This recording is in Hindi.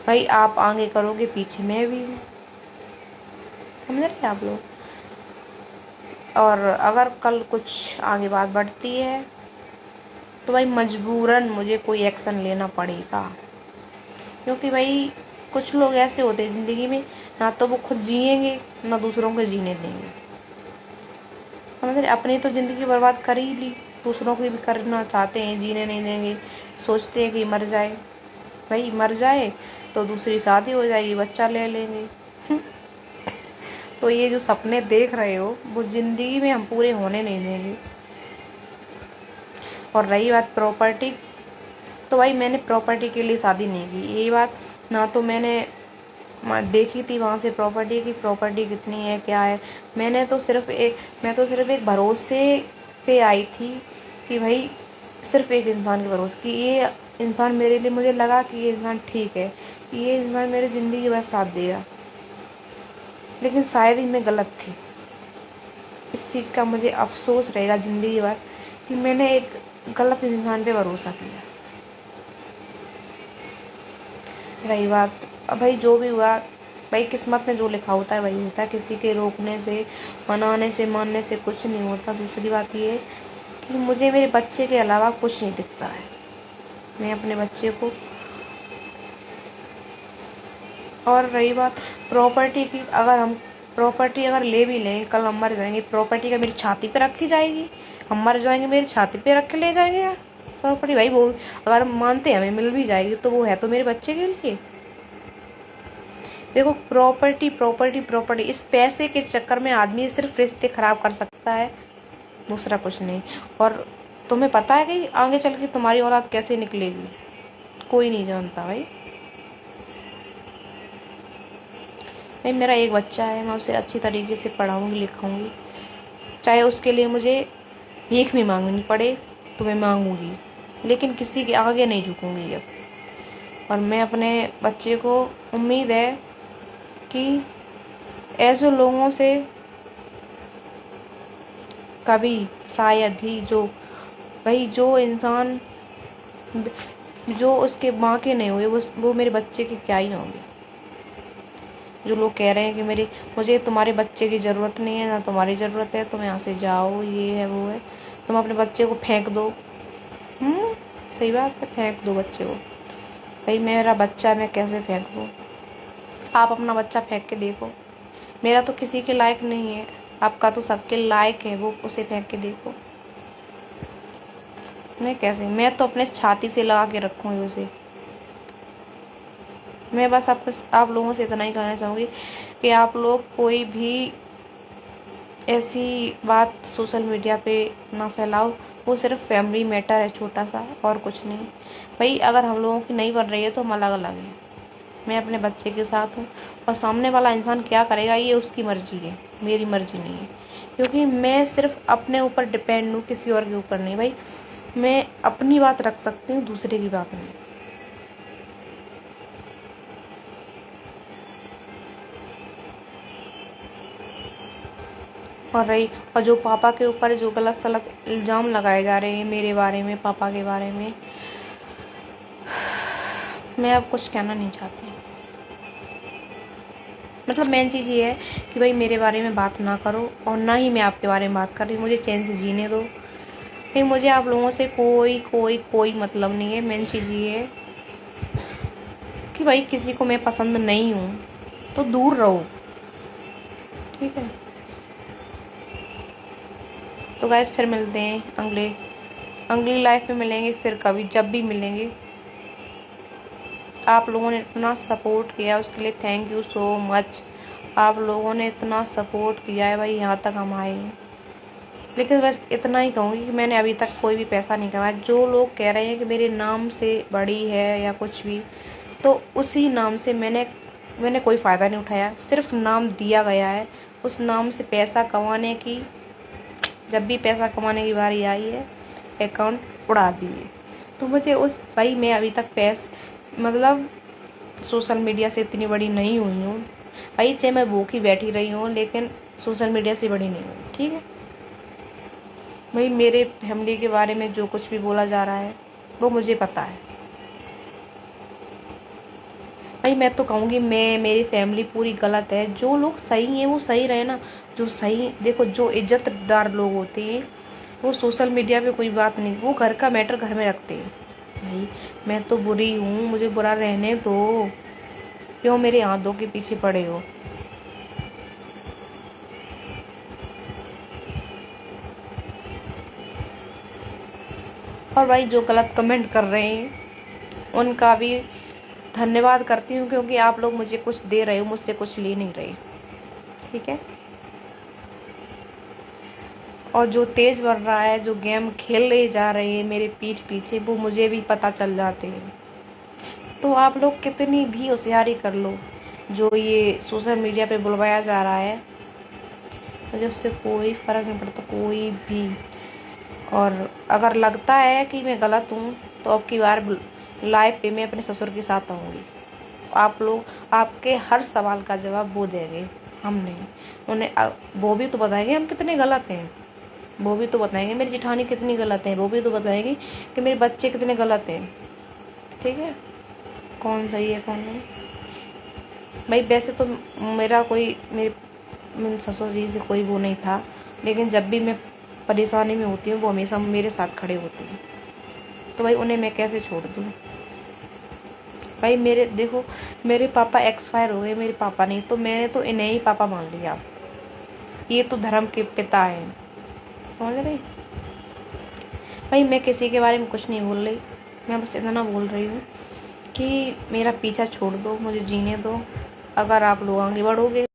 भाई आप आगे करोगे, पीछे मैं भी हूँ, समझ रहे आप लोग। और अगर कल कुछ आगे बात बढ़ती है तो भाई मजबूरन मुझे कोई एक्शन लेना पड़ेगा, क्योंकि भाई कुछ लोग ऐसे होते हैं ज़िंदगी में, ना तो वो खुद जिएंगे ना दूसरों को जीने देंगे, समझ रहे। अपनी तो ज़िंदगी बर्बाद कर ही ली, दूसरों की भी करना चाहते हैं, जीने नहीं देंगे, सोचते हैं कि मर जाए। भाई मर जाए तो दूसरी शादी हो जाएगी, बच्चा ले लेंगे। तो ये जो सपने देख रहे हो वो ज़िंदगी में हम पूरे होने नहीं देंगे। और रही बात प्रॉपर्टी, तो भाई मैंने प्रॉपर्टी के लिए शादी नहीं की, यही बात। ना तो मैंने देखी थी वहाँ से प्रॉपर्टी की, प्रॉपर्टी कितनी है क्या है। मैं तो सिर्फ एक भरोसे पे आई थी कि भाई सिर्फ एक इंसान के भरोसे, कि ये इंसान मेरे लिए, मुझे लगा कि ये इंसान ठीक है, ये इंसान मेरी ज़िंदगी भर साथ देगा। लेकिन शायद ही मैं गलत थी। इस चीज़ का मुझे अफसोस रहेगा ज़िंदगी भर कि मैंने एक गलत इंसान पे भरोसा किया। रही बात, अब भाई जो भी हुआ, भाई किस्मत में जो लिखा होता है वही होता है, किसी के रोकने से, मनाने से, मानने से कुछ नहीं होता। दूसरी बात ये है कि मुझे मेरे बच्चे के अलावा कुछ नहीं दिखता है। मैं अपने बच्चे को, और रही बात प्रॉपर्टी की, अगर हम प्रॉपर्टी अगर ले भी लें, कल हम मर जाएंगे, प्रॉपर्टी का मेरी छाती पे रखी जाएगी, हम मर जाएंगे मेरी छाती पे रख के ले जाएंगे यार प्रॉपर्टी। भाई वो अगर हम मानते हैं हमें मिल भी जाएगी तो वो है तो मेरे बच्चे के लिए। देखो प्रॉपर्टी प्रॉपर्टी प्रॉपर्टी, इस पैसे के चक्कर में आदमी सिर्फ रिश्ते खराब कर सकता है, दूसरा कुछ नहीं। और तुम्हें पता है कि आगे चल के तुम्हारी औलाद कैसे निकलेगी, कोई नहीं जानता भाई। भाई मेरा एक बच्चा है, मैं उसे अच्छी तरीके से पढ़ाऊंगी लिखाऊंगी, चाहे उसके लिए मुझे भीख भी मांगनी पड़े तो मैं मांगूंगी, लेकिन किसी के आगे नहीं झुकूंगी अब। और मैं अपने बच्चे को, उम्मीद है कि ऐसे लोगों से कभी शायद ही, जो भाई जो इंसान जो उसके माँ के नहीं हुए वो मेरे बच्चे के क्या ही होंगे। जो लोग कह रहे हैं कि मुझे तुम्हारे बच्चे की ज़रूरत नहीं है, ना तुम्हारी ज़रूरत है, तुम यहाँ से जाओ, ये है वो है, तुम अपने बच्चे को फेंक दो। सही बात है, फेंक दो बच्चे को। भाई मेरा बच्चा मैं कैसे फेंक दूँ? आप अपना बच्चा फेंक के देखो, मेरा तो किसी के लायक नहीं है, आपका तो सबके लायक है, वो उसे फेंक के देखो। मैं कैसे, मैं तो अपने छाती से लगा के रखूँगी उसे। मैं बस आप लोगों से इतना ही कहना चाहूँगी कि आप लोग कोई भी ऐसी बात सोशल मीडिया पे ना फैलाओ, वो सिर्फ फैमिली मैटर है छोटा सा, और कुछ नहीं। भाई अगर हम लोगों की नहीं बन रही है तो हम अलग अलग हैं, मैं अपने बच्चे के साथ हूँ, और सामने वाला इंसान क्या करेगा ये उसकी मर्जी है, मेरी मर्जी नहीं है। क्योंकि मैं सिर्फ अपने ऊपर डिपेंड हूँ, किसी और के ऊपर नहीं। भाई मैं अपनी बात रख सकती हूँ, दूसरे की बात नहीं। और जो पापा के ऊपर जो गलत सलत इल्ज़ाम लगाए जा रहे हैं मेरे बारे में, पापा के बारे में, मैं अब कुछ कहना नहीं चाहती। मतलब मेन चीज़ ये है कि भाई मेरे बारे में बात ना करो, और ना ही मैं आपके बारे में बात कर रही हूँ, मुझे चैन से जीने दो। भाई मुझे आप लोगों से कोई कोई कोई मतलब नहीं है। मेन चीज़ ये है कि भाई किसी को मैं पसंद नहीं हूँ तो दूर रहो, ठीक है। तो गाइस फिर मिलते हैं अगली लाइफ में, मिलेंगे फिर कभी, जब भी मिलेंगे। आप लोगों ने इतना सपोर्ट किया उसके लिए थैंक यू सो मच। आप लोगों ने इतना सपोर्ट किया है भाई, यहाँ तक हम आए हैं। लेकिन बस इतना ही कहूँगी कि मैंने अभी तक कोई भी पैसा नहीं कमाया। जो लोग कह रहे हैं कि मेरे नाम से बड़ी है या कुछ भी, तो उसी नाम से मैंने कोई फ़ायदा नहीं उठाया, सिर्फ नाम दिया गया है। उस नाम से पैसा कमाने की, जब भी पैसा कमाने की बारी आई है, अकाउंट उड़ा दिए। तो मुझे भाई मैं अभी तक मतलब सोशल मीडिया से इतनी बड़ी नहीं हुई हूँ भाई, चाहे मैं भूखी बैठी रही हूँ लेकिन सोशल मीडिया से बड़ी नहीं हुई, ठीक है। भाई मेरे फैमिली के बारे में जो कुछ भी बोला जा रहा है वो मुझे पता है भाई। भाई मैं तो कहूँगी मेरी फैमिली पूरी गलत है। जो लोग सही हैं वो सही रहे ना। जो सही देखो, जो इज्जतदार लोग होते हैं वो सोशल मीडिया पे कोई बात नहीं, वो घर का मैटर घर में रखते हैं। भाई मैं तो बुरी हूँ, मुझे बुरा रहने दो। क्यों मेरे हाथों के पीछे पड़े हो? और भाई जो गलत कमेंट कर रहे हैं उनका भी धन्यवाद करती हूँ, क्योंकि आप लोग मुझे कुछ दे रहे हो, मुझसे कुछ ले नहीं रहे। ठीक है। और जो तेज बढ़ रहा है, जो गेम खेल ले जा रहे हैं मेरे पीठ पीछे, वो मुझे भी पता चल जाते हैं। तो आप लोग कितनी भी होशियारी कर लो, जो ये सोशल मीडिया पे बुलवाया जा रहा है मुझे उससे कोई फ़र्क नहीं पड़ता, कोई भी। और अगर लगता है कि मैं गलत हूँ तो अब की बार लाइव पे मैं अपने ससुर के साथ आऊँगी। आप लोग, आपके हर सवाल का जवाब वो देंगे, हम नहीं। उन्हें वो भी तो बताएंगे हम कितने गलत हैं। वो भी तो बताएंगे मेरी जिठानी कितनी गलत है। वो भी तो बताएंगे कि मेरे बच्चे कितने गलत हैं। ठीक है, कौन सही है कौन नहीं। भाई वैसे तो मेरा कोई मेरे ससुर जी से कोई वो नहीं था, लेकिन जब भी मैं परेशानी में होती हूँ वो हमेशा मेरे साथ खड़े होते हैं। तो भाई उन्हें मैं कैसे छोड़ दूँ? भाई मेरे देखो, मेरे पापा एक्सपायर हो गए, मेरे पापा नहीं, तो मैंने तो इन्हें ही पापा मान लिया। ये तो धर्म के पिता हैं, समझ रही? भाई मैं किसी के बारे में कुछ नहीं बोल रही, मैं बस इतना बोल रही हूँ कि मेरा पीछा छोड़ दो, मुझे जीने दो। अगर आप लोग आगे बढ़ोगे